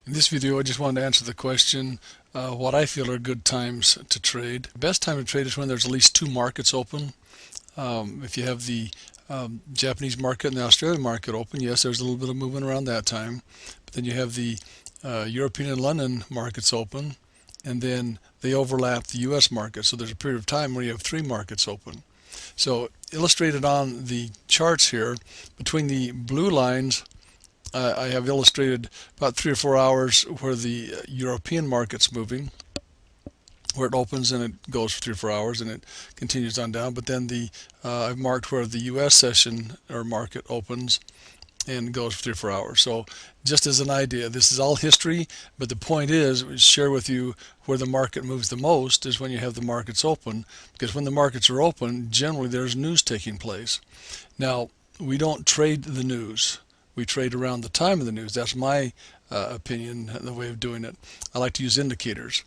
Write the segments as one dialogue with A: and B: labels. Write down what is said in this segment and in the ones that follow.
A: In this video, I just wanted to answer the question, what I feel are good times to trade. The best time to trade is when there's at least two markets open. If you have the Japanese market and the Australian market open, yes, there's a little bit of movement around that time. But then you have the European and London markets open, and then they overlap the US market. So there's a period of time where you have three markets open. So illustrated on the charts here, between the blue lines, I have illustrated about 3 or 4 hours where the European market's moving, where it opens and it goes for 3 or 4 hours and it continues on down. But then I've marked where the US session or market opens and goes for 3 or 4 hours. So just as an idea, this is all history, but the point is share with you where the market moves the most is when you have the markets open, because when the markets are open, generally there's news taking place. Now, we don't trade the news. We trade around the time of the news. That's my opinion, the way of doing it. I like to use indicators.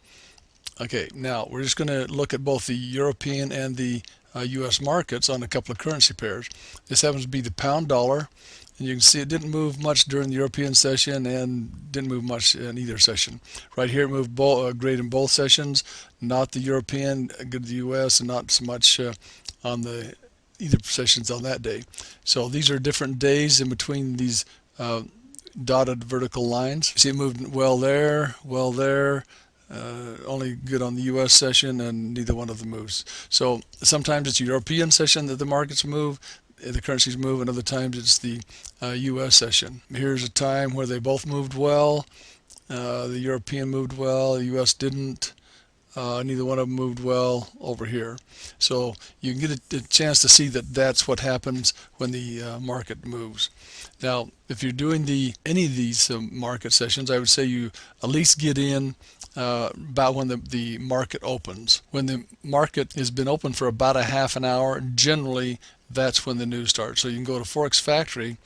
A: Okay, now we're just going to look at both the European and the US markets on a couple of currency pairs. This happens to be the pound dollar, and you can see it didn't move much during the European session and didn't move much in either session. Right here it moved great in both sessions, not the European, good to the US, and not so much on the either sessions on that day. So these are different days in between these dotted vertical lines. You see it moved well there, only good on the US session, and neither one of them moves. So sometimes it's a European session that the markets move, the currencies move, and other times it's the US session. Here's a time where they both moved well. The European moved well, the US didn't. Neither one of them moved well over here. So you can get a chance to see that that's what happens when the market moves. Now, if you're doing any of these market sessions, I would say you at least get in about when the market opens. When the market has been open for about a half an hour, generally that's when the news starts. So you can go to Forex Factory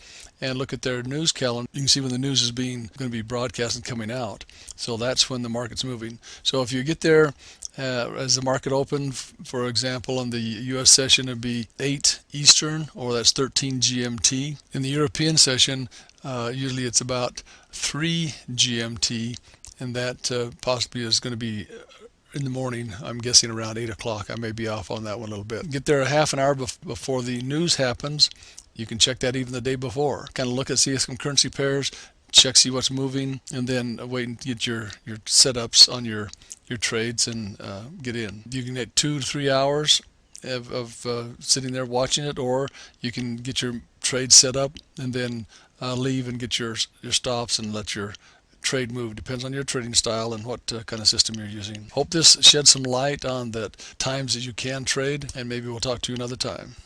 A: and look at their news calendar. You can see when the news is going to be broadcast and coming out. So that's when the market's moving. So if you get there as the market opened, for example, on the US session, it'd be 8 Eastern, or that's 13 GMT. In the European session, usually it's about 3 GMT, and that possibly is going to be in the morning. I'm guessing around 8 o'clock. I may be off on that one a little bit. Get there a half an hour before the news happens. You can check that even the day before. Kind of look at, see some currency pairs, check, see what's moving, and then wait and get your setups on your trades and get in. You can get 2 to 3 hours of sitting there watching it, or you can get your trade set up and then leave and get your stops and let your trade move. Depends on your trading style and what kind of system you're using. Hope this sheds some light on the times that you can trade, and maybe we'll talk to you another time.